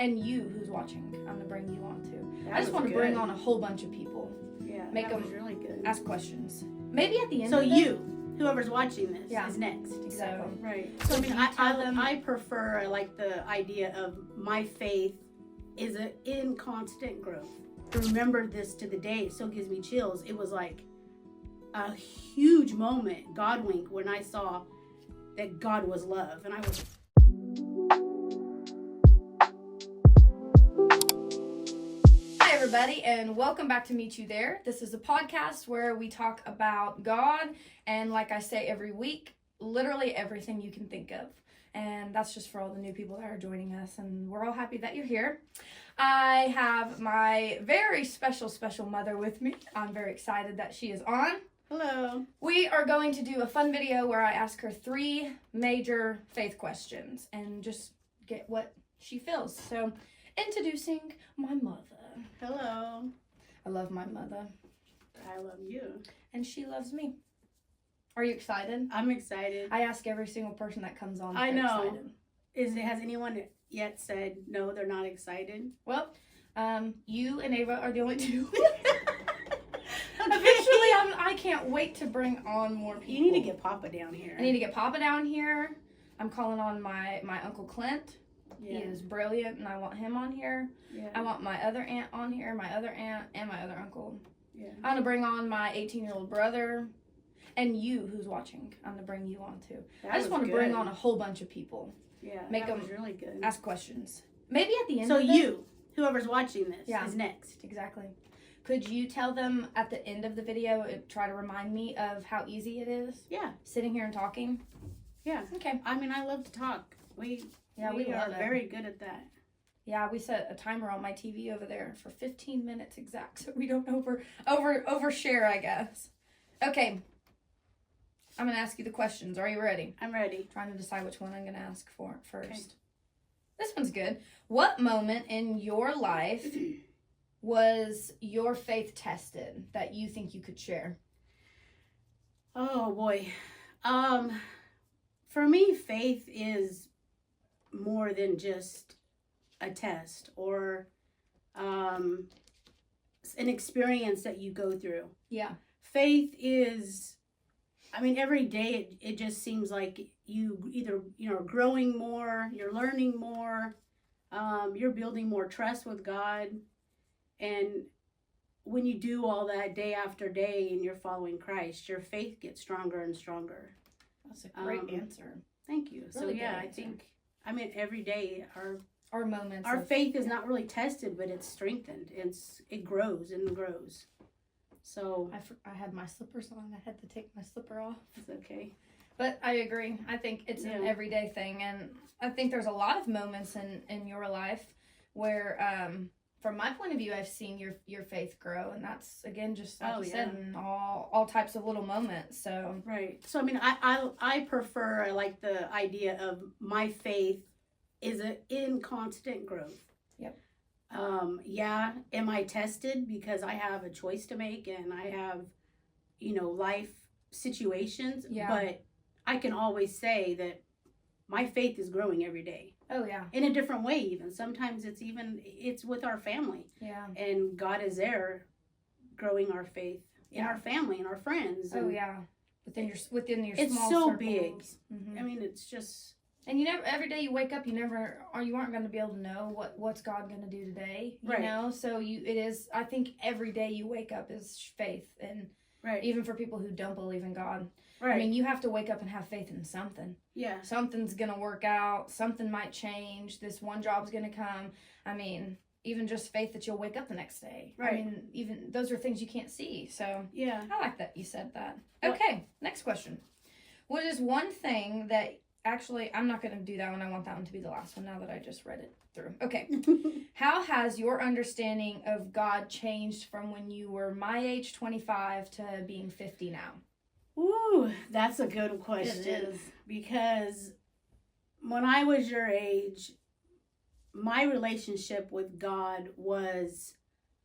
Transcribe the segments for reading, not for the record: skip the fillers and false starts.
and you who's watching. I'm going to bring you on too. I just want to good. bring on a whole bunch of people. Yeah, Make that them was really good. ask questions. Maybe at the end So of it. you, whoever's watching this, Yeah. is next. Exactly. So, right. So I mean, I prefer like the idea of my faith is in constant growth. I remember this to the day. It still gives me chills. It was like a huge moment, God wink, when I saw that God was love, and I was. Hi everybody, and welcome back to Meet You There. This is a podcast where we talk about God, and like I say every week, literally everything you can think of. And that's just for all the new people that are joining us, and we're all happy that you're here. I have my very special mother with me. I'm very excited that she is on. Hello. We are going to do a fun video where I ask her 3 major faith questions and just get what she feels. So, introducing my mother. Hello. I love my mother. I love you. And she loves me. Are you excited? I'm excited. I ask every single person that comes on. I know. Excited. Has anyone yet said no, they're not excited? Well, you and Ava are the only two. Eventually, I can't wait to bring on more people. You need to get Papa down here. I need to get Papa down here. I'm calling on my Uncle Clint. Yeah. He is brilliant, and I want him on here. Yeah. I want my other aunt on here, my other aunt, and my other uncle. Yeah. I want to bring on my 18-year-old brother, and you who's watching. I'm going to bring you on, too. I just want to bring on a whole bunch of people. Yeah, Make that them was really good. Ask questions. Maybe at the end of it. So you, whoever's watching this, is next. Exactly. Could you tell them at the end of the video, try to remind me of how easy it is? Yeah. Sitting here and talking? Yeah. Okay. I mean, I love to talk. We are very good at that. Yeah, we set a timer on my TV over there for 15 minutes exact, so we don't overshare, I guess. Okay. I'm going to ask you the questions. Are you ready? I'm ready. Trying to decide which one I'm going to ask for first. Okay. This one's good. What moment in your life was your faith tested that you think you could share? Oh, boy. For me, faith is more than just a test or an experience that you go through. Yeah. Faith is, I mean, every day it just seems like you either, are growing more, you're learning more, you're building more trust with God. And when you do all that day after day and you're following Christ, your faith gets stronger and stronger. That's a great answer. Thank you. Really so, I think, every day our moments. Our faith is not really tested, but it's strengthened. It grows and grows. So I had my slippers on. I had to take my slipper off. It's okay. But I agree. I think it's an everyday thing. And I think there's a lot of moments in your life where, from my point of view, I've seen your faith grow. And that's, again, just like you said, in all types of little moments. So right. So, I prefer, like the idea of my faith is in constant growth. Yep. Am I tested because I have a choice to make and I have, life situations? Yeah. But I can always say that my faith is growing every day. Oh, yeah. In a different way, even. Sometimes it's with our family. Yeah. And God is there growing our faith in our family and our friends. Oh, yeah. Within your it's small so circles. Big. Mm-hmm. It's just. And every day you wake up, you aren't going to be able to know what's God going to do today, you know? So I think every day you wake up is faith. And even for people who don't believe in God. Right. You have to wake up and have faith in something. Yeah. Something's going to work out. Something might change. This one job's going to come. Even just faith that you'll wake up the next day. Right. Even those are things you can't see. So yeah, I like that you said that. Okay, next question. What is one thing that... Actually, I'm not going to do that one. I want that one to be the last one now that I just read it through. Okay. How has your understanding of God changed from when you were my age, 25, to being 50 now? Ooh, that's a good question. It is. Because when I was your age, my relationship with God was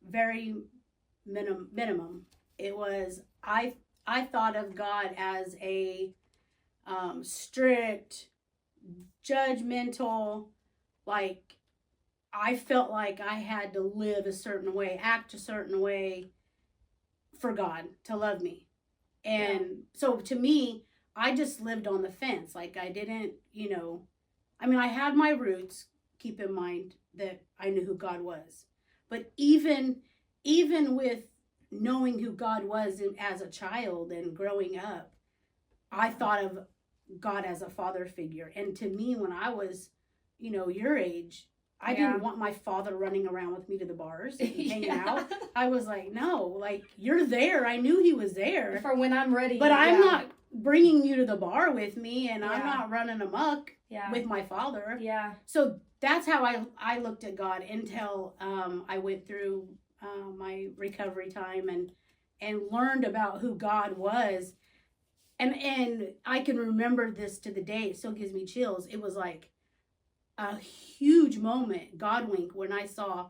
very minimum. It was, I thought of God as a strict, judgmental, like I felt like I had to live a certain way, act a certain way for God to love me. And so to me, I just lived on the fence. Like I didn't, I had my roots, keep in mind that I knew who God was. But even with knowing who God was as a child and growing up, I thought of God as a father figure. And to me, when I was, your age, I didn't want my father running around with me to the bars and hanging out. I was like, no, like, you're there. I knew he was there. For when I'm ready. But I'm not bringing you to the bar with me, and I'm not running amok with my father. Yeah. So that's how I looked at God until I went through my recovery time and learned about who God was. And I can remember this to the day. It still gives me chills. It was like a huge moment, God wink, when I saw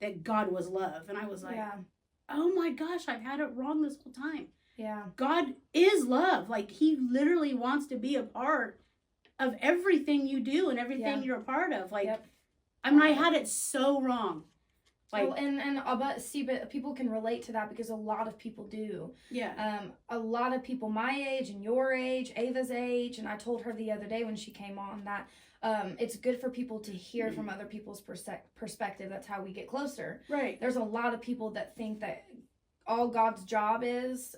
that God was love. And I was like, oh my gosh, I've had it wrong this whole time. Yeah. God is love. Like, he literally wants to be a part of everything you do and everything you're a part of. Like, I had it so wrong. Like, but people can relate to that because a lot of people do. Yeah. A lot of people my age and your age, Ava's age, and I told her the other day when she came on that it's good for people to hear from other people's perspective. That's how we get closer. Right. There's a lot of people that think that all God's job is,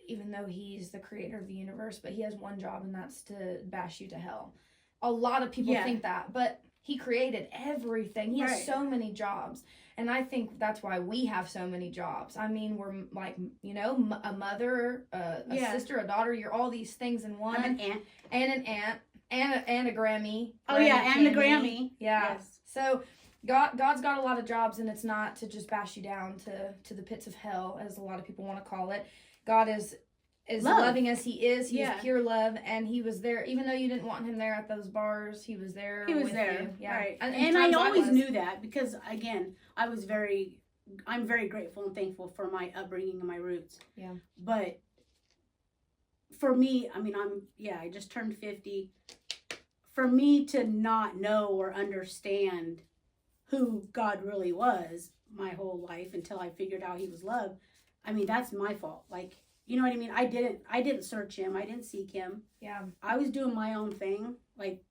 even though he's the creator of the universe, but he has one job, and that's to bash you to hell. A lot of people think that, but he created everything. He has so many jobs. And I think that's why we have so many jobs. I mean, we're like, a mother, a sister, a daughter. You're all these things in one. I'm an aunt. And an aunt. And a Grammy. Oh, and the Grammy. Yeah. Yes. So God's got a lot of jobs, and it's not to just bash you down to the pits of hell, as a lot of people want to call it. God is loving as he is. He is pure love, and he was there. Even though you didn't want him there at those bars, he was there. He was there. You. Yeah. Right. And I always knew that because, again, I'm very grateful and thankful for my upbringing and my roots. Yeah. But for me, I just turned 50. For me to not know or understand who God really was my whole life until I figured out he was love, that's my fault. Like, you know what I mean? I didn't search him. I didn't seek him. Yeah. I was doing my own thing. Like,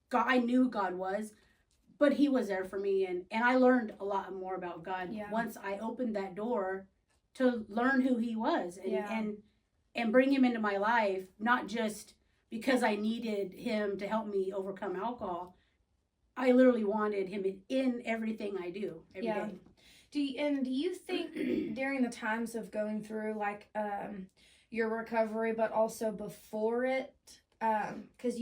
God, I knew who God was, but he was there for me. And I learned a lot more about God once I opened that door to learn who he was and bring him into my life, not just because I needed him to help me overcome alcohol. I literally wanted him in everything I do every day. Do you think during the times of going through like your recovery, but also before it, because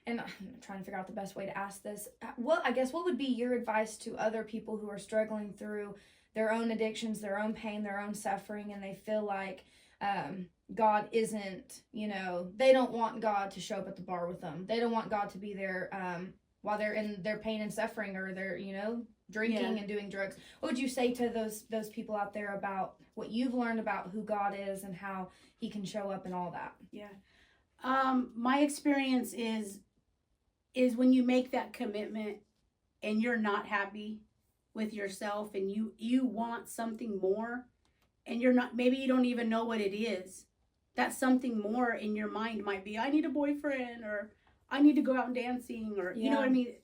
and I'm trying to figure out the best way to ask this. What would be your advice to other people who are struggling through their own addictions, their own pain, their own suffering, and they feel like God isn't, they don't want God to show up at the bar with them. They don't want God to be there while they're in their pain and suffering, or they're, drinking and doing drugs. What would you say to those people out there about what you've learned about who God is and how he can show up and all that? Yeah. My experience is when you make that commitment and you're not happy with yourself and you want something more and maybe you don't even know what it is. That something more in your mind might be, I need a boyfriend, or I need to go out and dancing, or you know what I mean?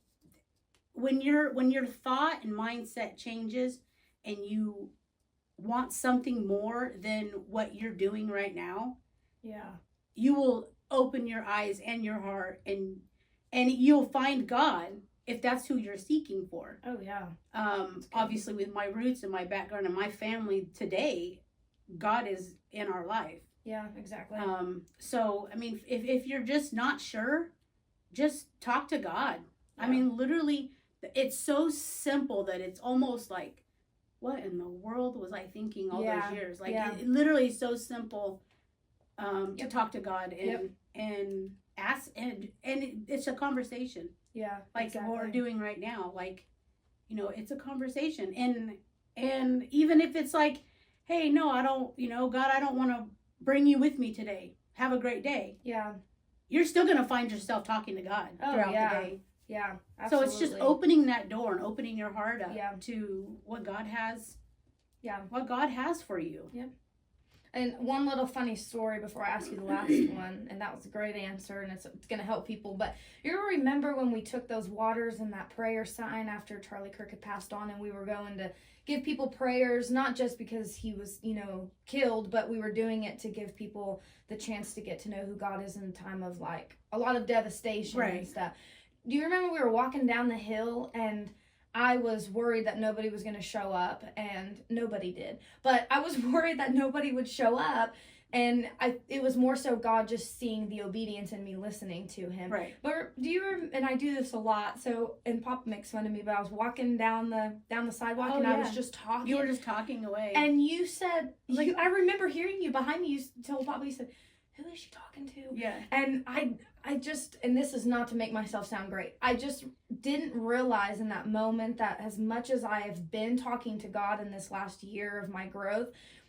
When your thought and mindset changes and you want something more than what you're doing right now, you will open your eyes and your heart and you'll find God if that's who you're seeking for. Oh yeah. Obviously with my roots and my background and my family today, God is in our life. Yeah, exactly. So if you're just not sure, just talk to God. Yeah. Literally, it's so simple that it's almost like, what in the world was I thinking all those years? Like, it literally is so simple to talk to God and ask, and it's a conversation. Yeah, like exactly. What we're doing right now. Like, it's a conversation, and even if it's like, hey, no, I don't, God, I don't want to bring you with me today. Have a great day. Yeah. You're still going to find yourself talking to God throughout the day. Yeah, absolutely. So it's just opening that door and opening your heart up to what God has. Yeah. What God has for you. Yeah. And one little funny story before I ask you the last one, and that was a great answer, and it's going to help people. But you remember when we took those waters and that prayer sign after Charlie Kirk had passed on, and we were going to give people prayers, not just because he was, killed, but we were doing it to give people the chance to get to know who God is in a time of, like, a lot of devastation and stuff. Do you remember we were walking down the hill, and I was worried that nobody was going to show up, and nobody did. But I was worried that nobody would show up, and it was more so God just seeing the obedience in me listening to him. Right. But and I do this a lot, so, and Papa makes fun of me, but I was walking down the sidewalk, and I was just talking. You were just talking away. And you said, I remember hearing you behind me, you told Papa, you said, who is she talking to? Yeah. And I just, and this is not to make myself sound great, I just didn't realize in that moment that as much as I have been talking to God in this last year of my growth,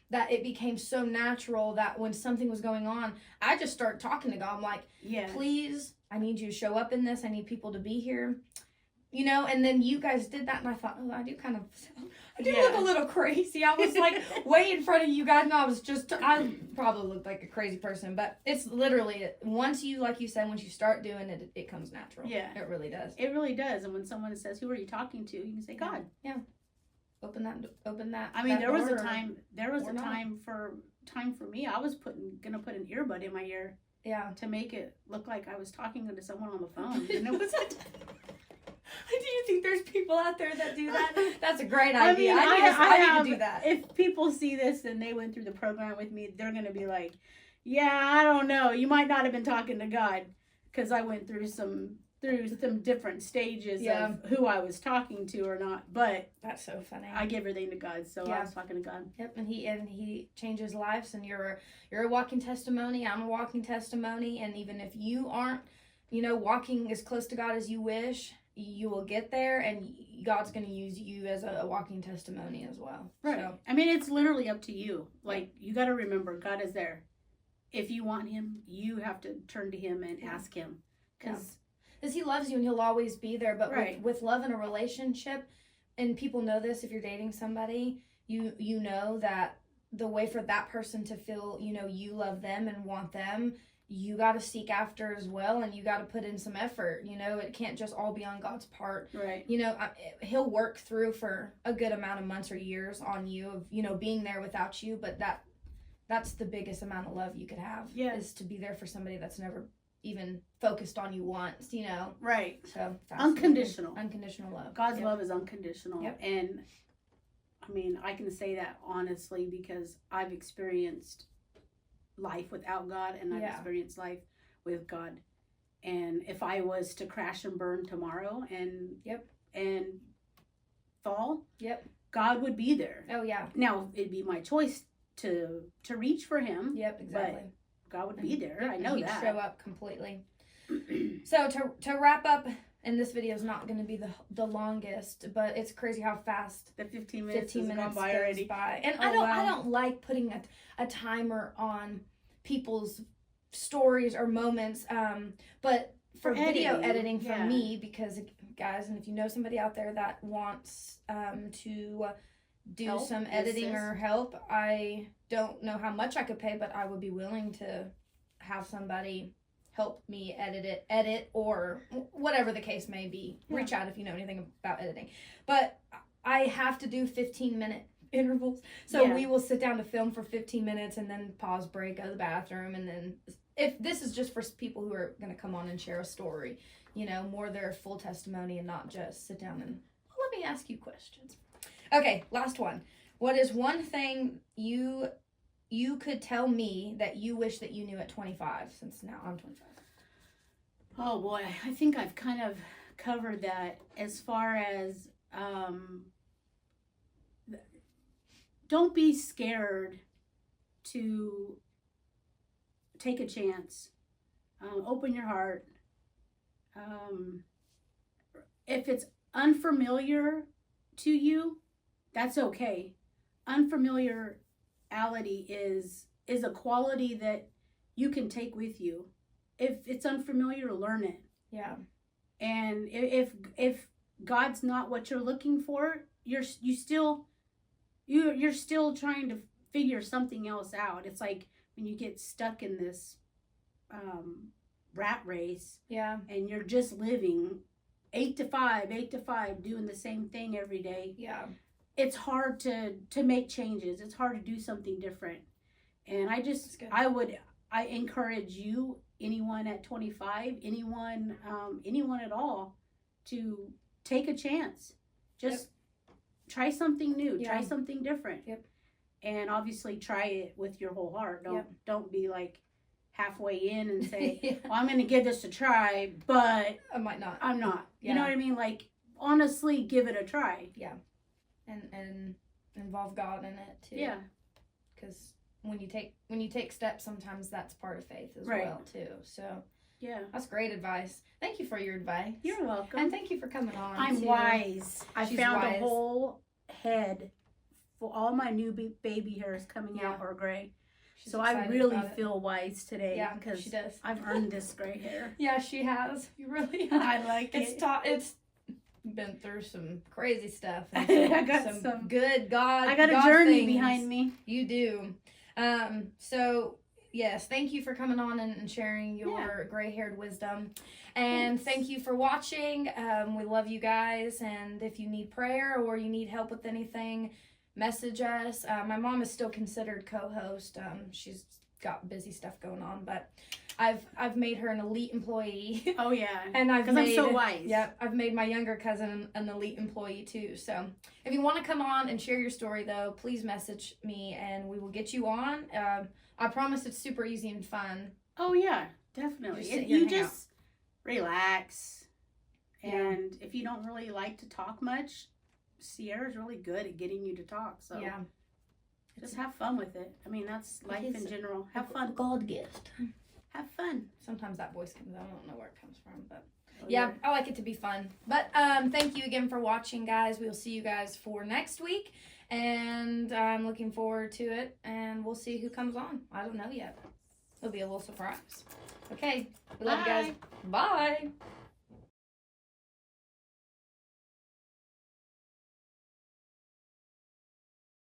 that it became so natural that when something was going on, I just started talking to God. I'm like, please, I need you to show up in this. I need people to be here. And then you guys did that, and I thought, I do look a little crazy. I was like way in front of you guys, and I probably looked like a crazy person, but it's literally, once you, like you said, once you start doing it, it comes natural. Yeah. It really does. It really does. And when someone says, who are you talking to? You can say, God. Yeah. Open that. I mean, there was a time for me, I was gonna put an earbud in my ear. Yeah. To make it look like I was talking to someone on the phone. And it was do you think there's people out there that do that? That's a great idea. I need to do that. If people see this and they went through the program with me, they're going to be like, yeah, I don't know. You might not have been talking to God, because I went through some different stages of who I was talking to or not. But that's so funny. I give everything to God, so I was talking to God. Yep, and he changes lives, and you're a walking testimony. I'm a walking testimony, and even if you aren't, walking as close to God as you wish, you will get there, and God's going to use you as a walking testimony as well. Right. So, I mean, it's literally up to you. Like, you got to remember, God is there. If you want him, you have to turn to him and ask him. Because he loves you, and he'll always be there. But with love in a relationship, and people know this, if you're dating somebody, you know that the way for that person to feel, you love them and want them, you got to seek after as well, and you got to put in some effort. It can't just all be on God's part. Right. He'll work through for a good amount of months or years on you of, being there without you, but that's the biggest amount of love you could have. Yeah. Is to be there for somebody that's never even focused on you once, Right. So unconditional love. God's love is unconditional. Yep. And I mean, I can say that honestly because I've experienced life without God, and I've experienced life with God. And if I was to crash and burn tomorrow and fall, God would be there. Oh yeah. Now it'd be my choice to reach for him. Yep, exactly. But God would be there. I know that. Show up completely. So to wrap up, and this video is not going to be the longest, but it's crazy how fast the 15 minutes goes by already. And I don't like putting a timer on people's stories or moments, but for video editing for me, because guys, and if you know somebody out there that wants to do some editing or help, I don't know how much I could pay, but I would be willing to have somebody help me edit or whatever the case may be. Reach out if you know anything about editing. But I have to do 15-minute intervals. So we will sit down to film for 15 minutes and then pause, break, go to the bathroom. And then if this is just for people who are going to come on and share a story, more their full testimony and not just sit down and let me ask you questions. Okay, last one. What is one thing you could tell me that you wish that you knew at 25, since now I'm 25? Oh boy, I think I've kind of covered that as far as don't be scared to take a chance. Open your heart. If it's unfamiliar to you, that's okay. Unfamiliarity is a quality that you can take with you. If it's unfamiliar, learn it. Yeah. And if God's not what you're looking for, you're still trying to figure something else out. It's like when you get stuck in this rat race. Yeah. And you're just living 8 to 5, doing the same thing every day. Yeah. It's hard to make changes. It's hard to do something different. And I encourage you, anyone at 25, anyone at all, to take a chance. Just try something new. Yeah. Try something different. Yep. And obviously try it with your whole heart. Don't be like halfway in and say, well, I'm going to give this a try, but I might not. I'm not. Yeah. You know what I mean? Like, honestly, give it a try. Yeah. And involve God in it too. Yeah. Because when you take steps, sometimes that's part of faith as well too. So yeah, that's great advice. Thank you for your advice. You're welcome. And thank you for coming on. I'm wise. I found a whole head for all my new baby hairs coming out are gray. So I really feel wise today. Yeah, because she does. I've earned this gray hair. Yeah, she has. You really have. I like it. It's been through some crazy stuff. I got some good God. I got a journey behind me. You do. So yes, thank you for coming on and sharing your gray-haired wisdom. And thank you for watching. We love you guys. And if you need prayer or you need help with anything, message us. My mom is still considered co-host. She's got busy stuff going on, but I've made her an elite employee. Oh yeah, and because I'm so wise. Yep, I've made my younger cousin an elite employee too. So if you want to come on and share your story, though, please message me and we will get you on. I promise it's super easy and fun. Oh yeah, definitely. You just relax, and if you don't really like to talk much, Sierra's really good at getting you to talk. So yeah, just have fun with it. I mean, that's life in general. Have fun. God gift. Have fun. Sometimes that voice comes out. I don't know where it comes from, but yeah, I like it to be fun. But thank you again for watching, guys. We'll see you guys for next week, and I'm looking forward to it. And we'll see who comes on. I don't know yet. It'll be a little surprise. Okay, we love you guys. Bye.